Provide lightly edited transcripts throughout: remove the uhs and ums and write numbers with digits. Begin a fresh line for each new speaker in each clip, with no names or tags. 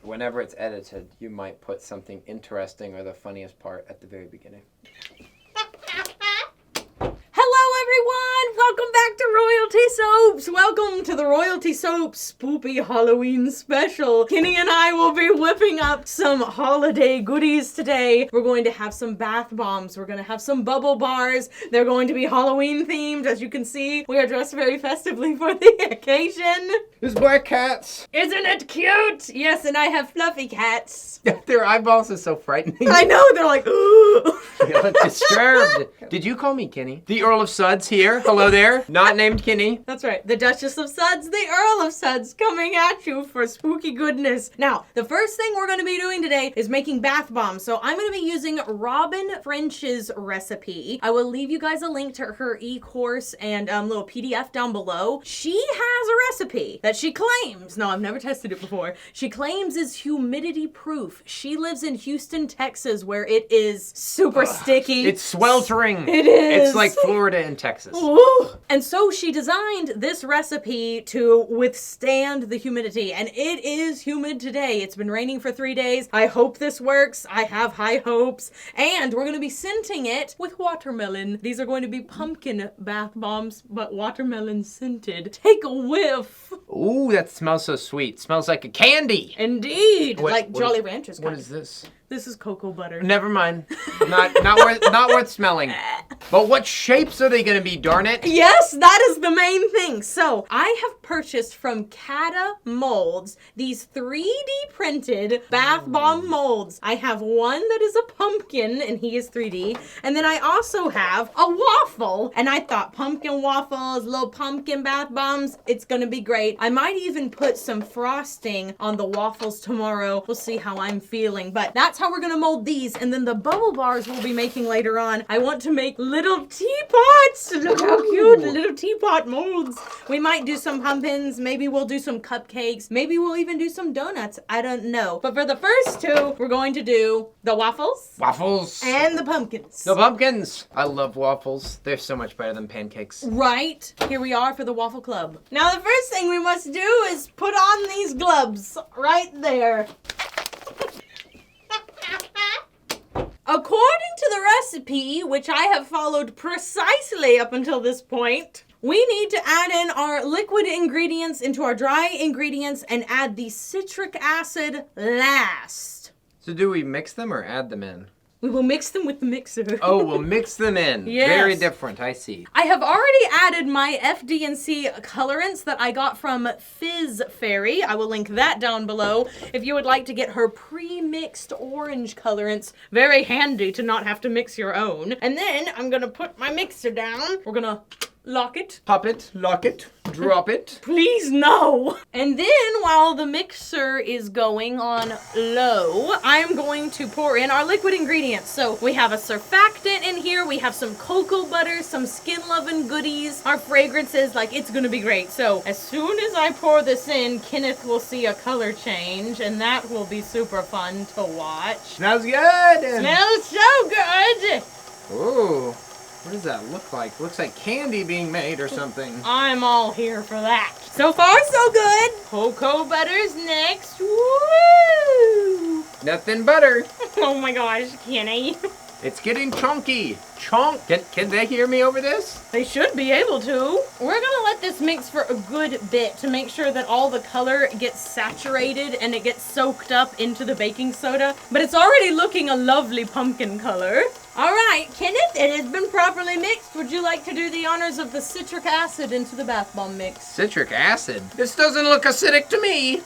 whenever it's edited, you might put something interesting or the funniest part at the very beginning.
Hello everyone! Welcome back to Royalty Soaps! Welcome to the Royalty Soaps Spoopy Halloween special. Kenny and I will be whipping up some holiday goodies today. We're going to have some bath bombs. We're going to have some bubble bars. They're going to be Halloween themed. As you can see, we are dressed very festively for the occasion.
There's black cats!
Isn't it cute? Yes, and I have fluffy cats.
Their eyeballs are so frightening.
I know, they're like, ooh.
They look disturbed. Did you call me Kenny? The Earl of Suds here. Hello there. Not named Kenny.
That's right. The Duchess of Suds, the Earl of Suds coming at you for spooky goodness. Now, the first thing we're going to be doing today is making bath bombs. So I'm going to be using Robin French's recipe. I will leave you guys a link to her e-course and little PDF down below. She has a recipe that she claims, no, I've never tested it before, she claims is humidity-proof. She lives in Houston, Texas, where it is super sticky.
It's sweltering.
It is.
It's like Florida and Texas.
Ooh. And so she designed this recipe to withstand the humidity, and it is humid today. It's been raining for 3 days. I hope this works. I have high hopes. And we're going to be scenting it with watermelon. These are going to be pumpkin bath bombs, but watermelon scented. Take a whiff.
Ooh, that smells so sweet. Smells like a candy.
Indeed.
What-
like
what
Jolly
is-
Ranchers.
What
kind.
is this?
This is cocoa butter.
Never mind. Not worth smelling. But what shapes are they gonna be, darn it?
Yes, that is the main thing. So I have purchased from Kata Molds these 3D printed bath bomb molds. I have one that is a pumpkin and he is 3D. And then I also have a waffle. And I thought pumpkin waffles, little pumpkin bath bombs, it's gonna be great. I might even put some frosting on the waffles tomorrow. We'll see how I'm feeling. But that's how we're gonna mold these. And then the bubble bars we'll be making later on. I want to make little teapots. Look how cute, little teapot molds. We might do some pumpkins. Maybe we'll do some cupcakes. Maybe we'll even do some donuts. I don't know. But for the first two, we're going to do the waffles.
Waffles.
And the pumpkins.
The pumpkins. I love waffles. They're so much better than pancakes.
Right. Here we are for the waffle club. Now the first thing we must do is put on these gloves right there. According to the recipe, which I have followed precisely up until this point, we need to add in our liquid ingredients into our dry ingredients and add the citric acid last.
So do we mix them or add them in?
We will mix them with the mixer.
Oh, we'll mix them in.
Yes.
Very different, I see.
I have already added my FD&C colorants that I got from Fizz Fairy. I will link that down below if you would like to get her pre-mixed orange colorants. Very handy to not have to mix your own. And then I'm gonna put my mixer down. We're gonna lock it.
Pop it, lock it, drop it.
Please no. And then while the mixer is going on low, I'm going to pour in our liquid ingredients. So we have a surfactant in here. We have some cocoa butter, some skin loving goodies, our fragrances, like it's gonna be great. So as soon as I pour this in, Kenneth will see a color change and that will be super fun to watch.
Smells good.
Smells so good.
Ooh. What does that look like? Looks like candy being made or something.
I'm all here for that. So far, so good. Cocoa butter's next. Woo!
Nothing butter.
Oh my gosh, Kenny.
It's getting chunky. Chunk. Can they hear me over this?
They should be able to. We're gonna let this mix for a good bit to make sure that all the color gets saturated and it gets soaked up into the baking soda. But it's already looking a lovely pumpkin color. All right, Kenneth, it has been properly mixed. Would you like to do the honors of the citric acid into the bath bomb mix?
Citric acid? This doesn't look acidic to me.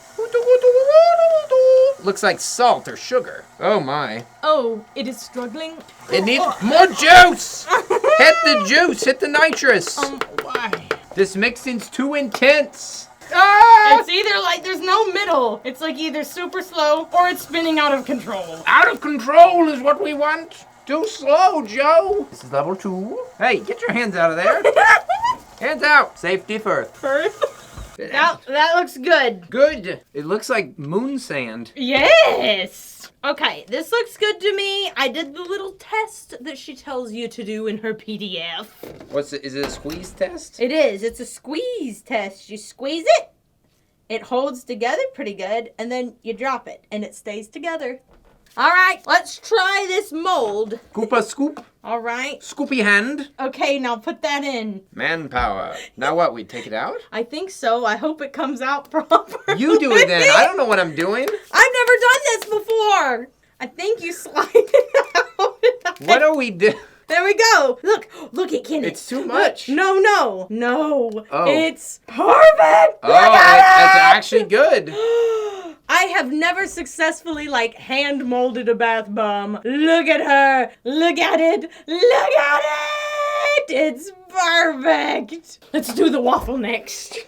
Looks like salt or sugar. Oh my.
Oh, it is struggling.
It needs more juice! Hit the juice, hit the nitrous.
Why?
This mixing's too intense. Ah!
It's either like there's no middle. It's like either super slow or it's spinning out of control.
Out of control is what we want. Too slow, Joe. This is level 2. Hey, get your hands out of there. Hands out. Safety first.
That looks good.
Good. It looks like moon sand.
Yes. Okay, this looks good to me. I did the little test that she tells you to do in her PDF.
What's it? Is it a squeeze test?
It is. It's a squeeze test. You squeeze it, It holds together pretty good, and then you drop it, and it stays together. All right, let's try this mold.
Scoopa scoop.
All right.
Scoopy hand.
Okay, now put that in.
Manpower. Now what, we take it out?
I think so. I hope it comes out properly.
You do it then. I don't know what I'm doing.
I've never done this before. I think you slide it out.
What do we do?
There we go. Look at Kenneth.
It's too much.
No.
Oh.
It's perfect.
Oh, that's actually good.
I have never successfully, hand molded a bath bomb. Look at her. Look at it. Look at it. It's perfect. Let's do the waffle next.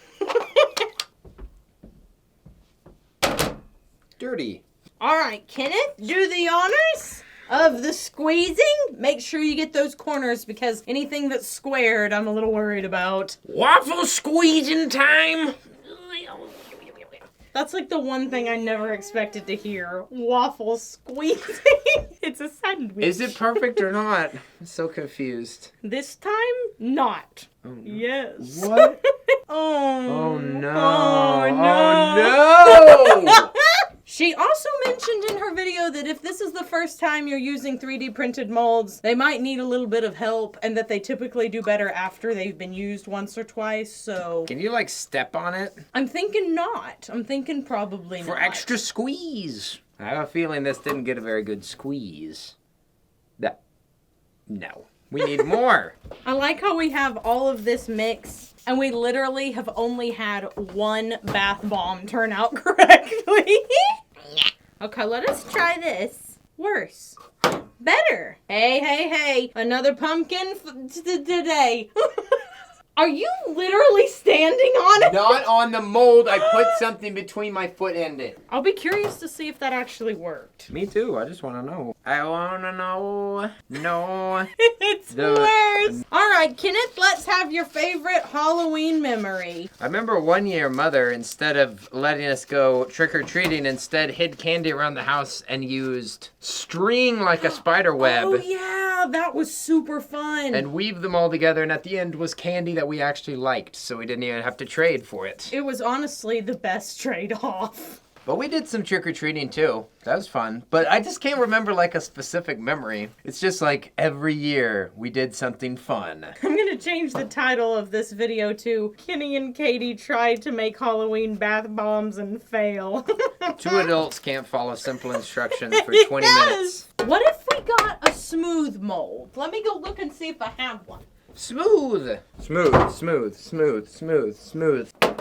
Dirty.
All right, Kenneth, do the honors of the squeezing. Make sure you get those corners because anything that's squared, I'm a little worried about.
Waffle squeezing time.
That's the one thing I never expected to hear. Waffle squeezing. It's a sandwich.
Is it perfect or not? I'm so confused.
This time, not.
Oh, no.
Yes.
What?
Oh
no.
Oh,
no.
Oh, no. She also mentioned in her video that if this is the first time you're using 3D printed molds, they might need a little bit of help and that they typically do better after they've been used once or twice, so...
Can you, step on it?
I'm thinking not. I'm thinking probably not.
For extra squeeze. I have a feeling this didn't get a very good squeeze. No. We need more.
I like how we have all of this mix, and we literally have only had one bath bomb turn out correctly. Okay, let us try this. Worse. Better. Hey. Another pumpkin today. Are you literally standing on it?
Not on the mold. I put something between my foot and it.
I'll be curious to see if that actually worked.
Me too. I just want to know. I want to know. No.
It's worse. All right, Kenneth, let's have your favorite Halloween memory.
I remember one year, Mother, instead of letting us go trick-or-treating, instead hid candy around the house and used string like a spider web.
Oh, yeah. That was super fun.
And weaved them all together, and at the end was candy that we actually liked, so we didn't even have to trade for it.
It was honestly the best trade-off.
But we did some trick-or-treating too. That was fun. But I just can't remember a specific memory. It's just every year we did something fun.
I'm gonna change the title of this video to Kenny and Katie tried to make Halloween bath bombs and fail.
Two adults can't follow simple instructions for 20 minutes.
What if we got a smooth mold? Let me go look and see if I have one.
Smooth. Smooth.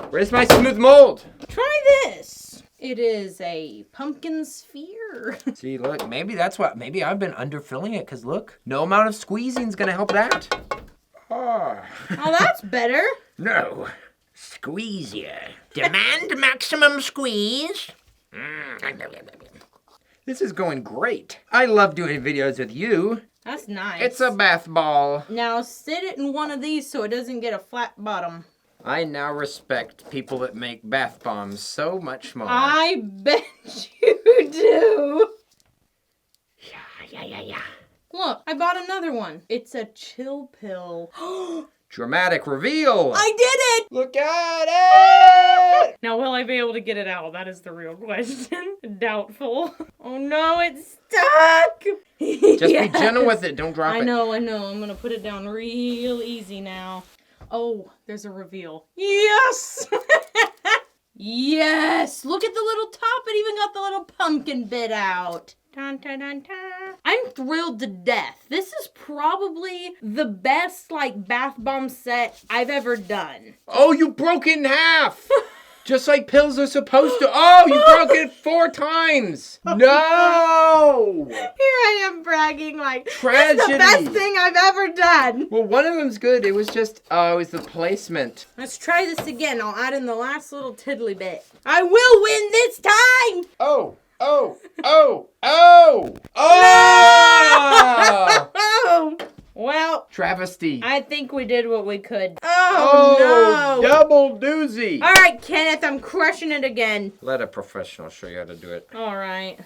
Where's my smooth mold?
Try this. It is a pumpkin sphere.
See, look, maybe that's what, maybe I've been underfilling it, because look, no amount of squeezing is going to help that.
Oh, that's better.
No. Squeeze you. Demand maximum squeeze. This is going great. I love doing videos with you.
That's nice.
It's a bath ball.
Now sit it in one of these so it doesn't get a flat bottom.
I now respect people that make bath bombs so much more.
I bet you do.
Yeah.
Look, I bought another one. It's a chill pill.
Dramatic reveal.
I did it!
Look at it!
Now, will I be able to get it out? That is the real question. Doubtful. Oh no, it's stuck!
Just be gentle with it. Don't drop it.
I know. I'm gonna put it down real easy now. Oh, there's a reveal. Yes! Yes! Look at the little top. It even got the little pumpkin bit out. Dun, dun, dun, dun. I'm thrilled to death. This is probably the best, bath bomb set I've ever done.
Oh, you broke it in half! Just like pills are supposed to. Oh, you broke it 4 times! No!
Here I am bragging
tragedy.
This is the best thing I've ever done.
Well, one of them's good. It was just, it was the placement.
Let's try this again. I'll add in the last little tiddly bit. I will win this time!
Oh!
Oh! Well,
Travesty.
I think we did what we could. Oh, no!
Double doozy.
All right, Kenneth, I'm crushing it again.
Let a professional show you how to do it.
All right.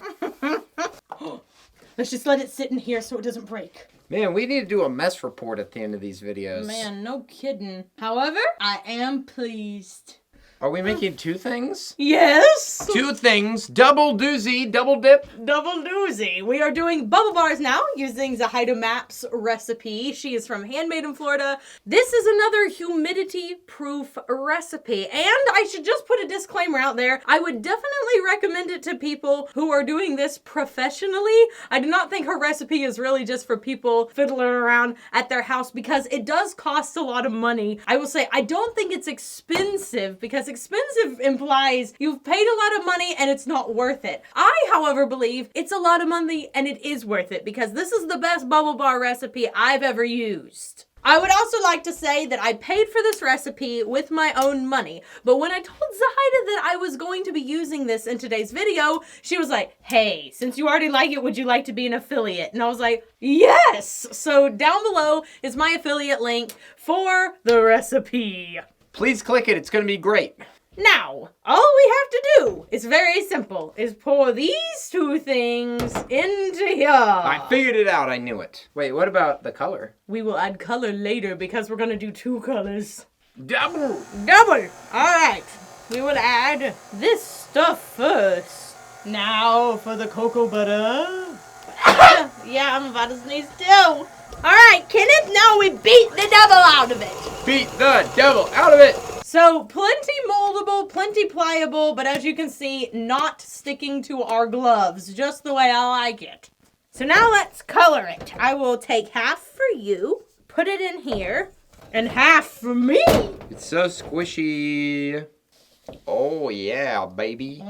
Let's just let it sit in here so it doesn't break.
Man, we need to do a mess report at the end of these videos.
Man, no kidding. However, I am pleased.
Are we making two things?
Yes.
Two things. Double doozy, double dip.
Double doozy. We are doing bubble bars now using Zahida Map's recipe. She is from Handmade in Florida. This is another humidity-proof recipe. And I should just put a disclaimer out there. I would definitely recommend it to people who are doing this professionally. I do not think her recipe is really just for people fiddling around at their house because it does cost a lot of money. I will say I don't think it's expensive because expensive implies you've paid a lot of money and it's not worth it. I, however, believe it's a lot of money and it is worth it because this is the best bubble bar recipe I've ever used. I would also like to say that I paid for this recipe with my own money, but when I told Zahida that I was going to be using this in today's video, she was like, hey, since you already like it, would you like to be an affiliate? And I was like, yes! So down below is my affiliate link for the recipe.
Please click it. It's going to be great.
Now, all we have to do is very simple, is pour these two things into here.
I figured it out. I knew it. Wait, what about the color?
We will add color later because we're going to do two colors.
Double.
Double. All right. We will add this stuff first. Now for the cocoa butter. Yeah, I'm about to sneeze too. All right, Kenneth, now we beat the devil out of it.
Beat the devil out of it.
So plenty moldable, plenty pliable, but as you can see, not sticking to our gloves, just the way I like it. So now let's color it. I will take half for you, put it in here, and half for me.
It's so squishy. Oh yeah, baby.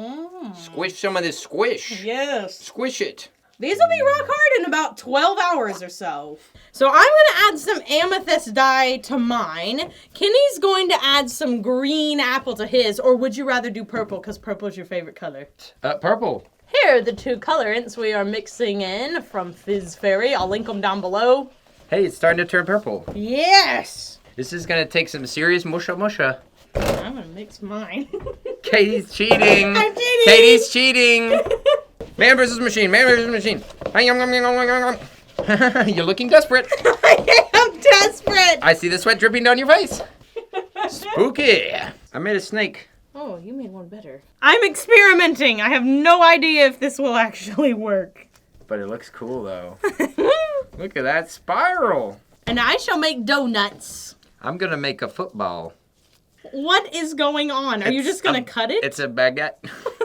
Squish some of this squish.
Yes.
Squish it.
These will be rock hard in about 12 hours or so. So I'm going to add some amethyst dye to mine. Kenny's going to add some green apple to his, or would you rather do purple? Because purple is your favorite color.
Purple.
Here are the two colorants we are mixing in from Fizz Fairy. I'll link them down below.
Hey, it's starting to turn purple.
Yes!
This is going to take some serious musha.
I'm going to mix mine.
Katie's cheating.
I'm cheating.
Katie's cheating. Man versus machine. Man versus machine. You're looking desperate.
I am desperate.
I see the sweat dripping down your face. Spooky. I made a snake.
Oh, you made one better. I'm experimenting. I have no idea if this will actually work.
But it looks cool, though. Look at that spiral.
And I shall make donuts.
I'm going to make a football.
What is going on? Are you just going to cut it?
It's a baguette.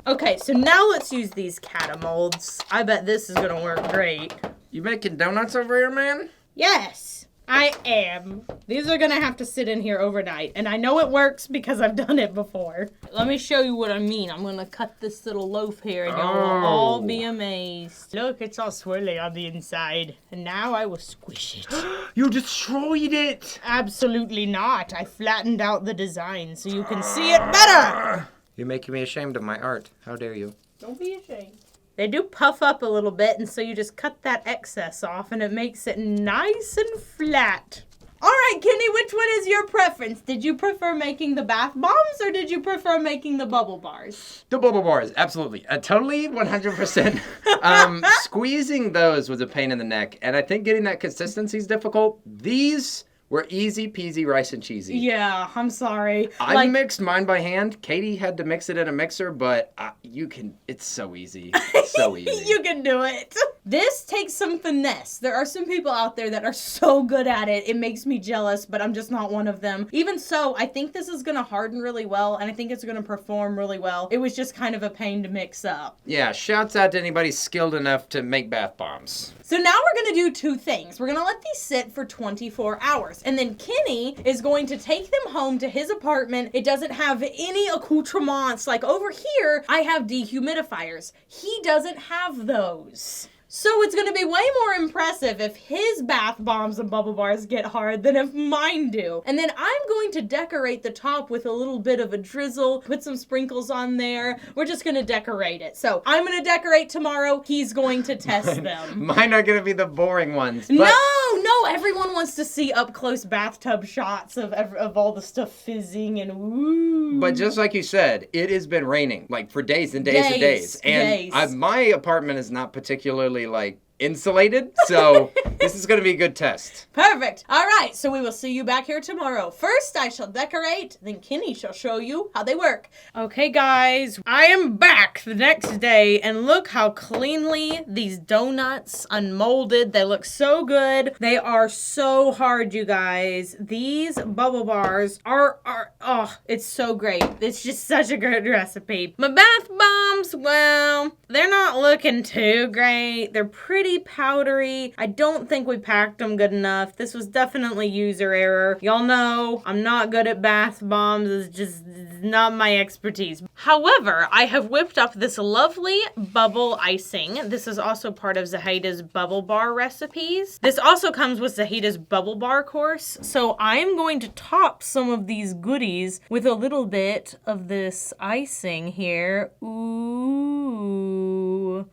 Okay, so now let's use these Kata molds. I bet this is going to work great.
You making donuts over here, man?
Yes, I am. These are going to have to sit in here overnight. And I know it works because I've done it before. Let me show you what I mean. I'm going to cut this little loaf here and y'all will all be amazed. Look, it's all swirly on the inside. And now I will squish it.
You destroyed it.
Absolutely not. I flattened out the design so you can see it better.
You're making me ashamed of my art. How dare you?
Don't be ashamed. They do puff up a little bit, and so you just cut that excess off, and it makes it nice and flat. All right, Kenny, which one is your preference? Did you prefer making the bath bombs, or did you prefer making the bubble bars?
The bubble bars, absolutely. Totally, 100%. Squeezing those was a pain in the neck, and I think getting that consistency is difficult. These were easy peasy rice and cheesy.
Yeah, I'm sorry.
I mixed mine by hand. Katie had to mix it in a mixer, but it's so easy. So easy.
You can do it. This takes some finesse. There are some people out there that are so good at it. It makes me jealous, but I'm just not one of them. Even so, I think this is going to harden really well, and I think it's going to perform really well. It was just kind of a pain to mix up.
Yeah, shouts out to anybody skilled enough to make bath bombs.
So now we're going to do two things. We're going to let these sit for 24 hours. And then Kenny is going to take them home to his apartment. It doesn't have any accoutrements. Like over here, I have dehumidifiers. He doesn't have those. So it's going to be way more impressive if his bath bombs and bubble bars get hard than if mine do. And then I'm going to decorate the top with a little bit of a drizzle, put some sprinkles on there. We're just going to decorate it. So I'm going to decorate tomorrow. He's going to test them.
Mine are going to be the boring ones. But...
No, everyone wants to see up close bathtub shots of all the stuff fizzing and woo.
But just like you said, it has been raining like for days and days and days. And my apartment is not particularly like insulated, so this is going to be a good test.
Perfect. All right, so we will see you back here tomorrow. First, I shall decorate, then Kenny shall show you how they work. Okay, guys, I am back the next day, and look how cleanly these donuts unmolded. They look so good. They are so hard, you guys. These bubble bars are oh, it's so great. It's just such a good recipe. My bath bombs, well, they're not looking too great. They're pretty powdery. I don't think we packed them good enough. This was definitely user error. Y'all know I'm not good at bath bombs. It's just not my expertise. However, I have whipped up this lovely bubble icing. This is also part of 𝐬𝐬𝐬's bubble bar recipes. This also comes with 𝐬𝐬𝐬's bubble bar course. So I'm going to top some of these goodies with a little bit of this icing here. Ooh,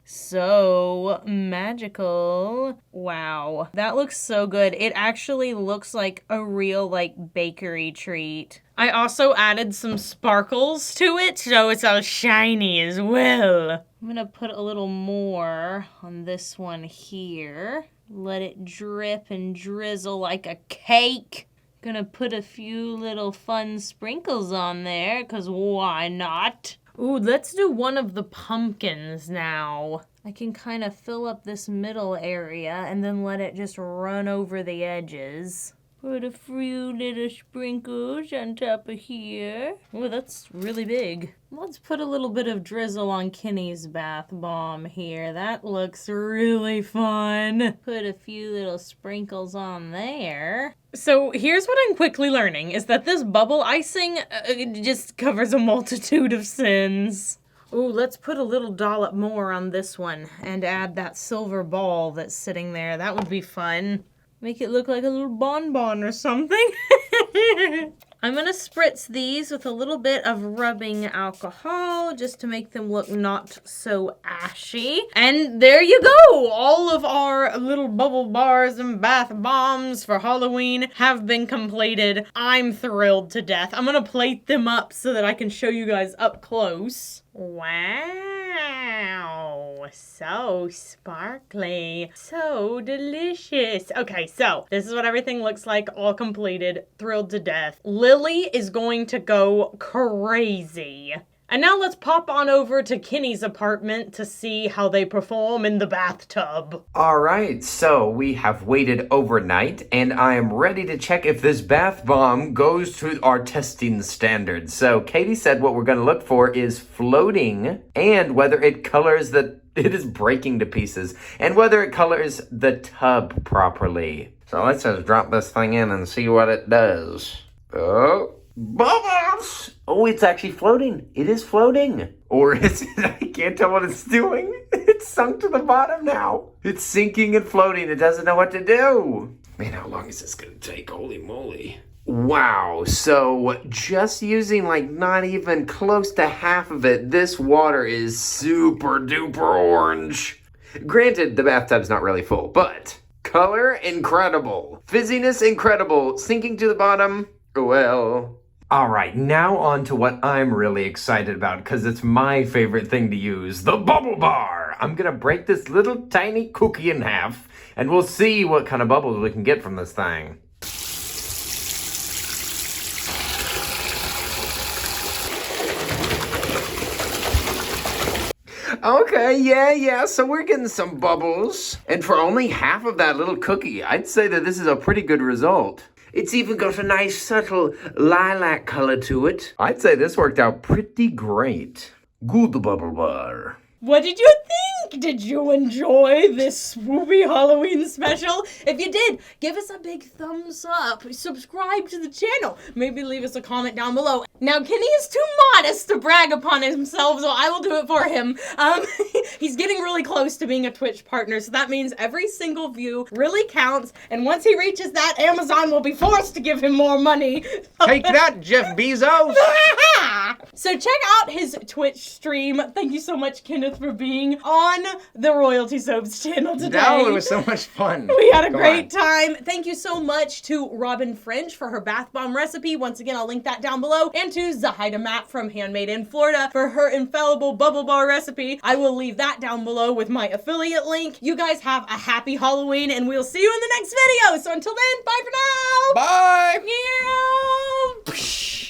so magical. Wow, that looks so good. It actually looks like a real bakery treat. I also added some sparkles to it, so it's all shiny as well. I'm gonna put a little more on this one here. Let it drip and drizzle like a cake. Gonna put a few little fun sprinkles on there, cause why not? Ooh, let's do one of the pumpkins now. I can kind of fill up this middle area and then let it just run over the edges. Put a few little sprinkles on top of here. Oh, that's really big. Let's put a little bit of drizzle on Kenny's bath bomb here. That looks really fun. Put a few little sprinkles on there. So here's what I'm quickly learning, is that this bubble icing just covers a multitude of sins. Ooh, let's put a little dollop more on this one and add that silver ball that's sitting there. That would be fun. Make it look like a little bonbon or something. I'm gonna spritz these with a little bit of rubbing alcohol just to make them look not so ashy. And there you go! All of our little bubble bars and bath bombs for Halloween have been completed. I'm thrilled to death. I'm gonna plate them up so that I can show you guys up close. Wow, so sparkly, so delicious. Okay, so this is what everything looks like, all completed, thrilled to death. Lily is going to go crazy. And now let's pop on over to Kenny's apartment to see how they perform in the bathtub.
All right, so we have waited overnight, and I am ready to check if this bath bomb goes to our testing standards. So Katie said what we're going to look for is floating, and whether it colors it is breaking to pieces, and whether it colors the tub properly. So let's just drop this thing in and see what it does. Oh, bubbles! Oh, it's actually floating. It is floating. Or is it? I can't tell what it's doing. It's sunk to the bottom now. It's sinking and floating. It doesn't know what to do. Man, how long is this going to take? Holy moly. Wow. So just using not even close to half of it, this water is super duper orange. Granted, the bathtub's not really full, but color incredible. Fizziness incredible. Sinking to the bottom, well. All right, now on to what I'm really excited about, because it's my favorite thing to use, the bubble bar. I'm gonna break this little tiny cookie in half, and we'll see what kind of bubbles we can get from this thing. Okay, yeah, so we're getting some bubbles. And for only half of that little cookie, I'd say that this is a pretty good result. It's even got a nice subtle lilac color to it. I'd say this worked out pretty great. Good bubble bar.
What did you think? Did you enjoy this swoopy Halloween special? If you did, give us a big thumbs up. Subscribe to the channel. Maybe leave us a comment down below. Now, Kenny is too modest to brag upon himself, so I will do it for him. He's getting really close to being a Twitch partner, so that means every single view really counts, and once he reaches that, Amazon will be forced to give him more money.
Take that, Jeff Bezos!
So check out his Twitch stream. Thank you so much, Kenneth, for being on on the Royalty Soaps channel today.
No, it was so much fun.
We had a
Come
great
on.
time. Thank you so much to Robin French for her bath bomb recipe. Once again, I'll link that down below. And to Zahida Matt from Handmade in Florida for her infallible bubble bar recipe. I will leave that down below with my affiliate link. You guys have a happy Halloween, and we'll see you in the next video. So until then, bye for now.
Bye.
Yeah.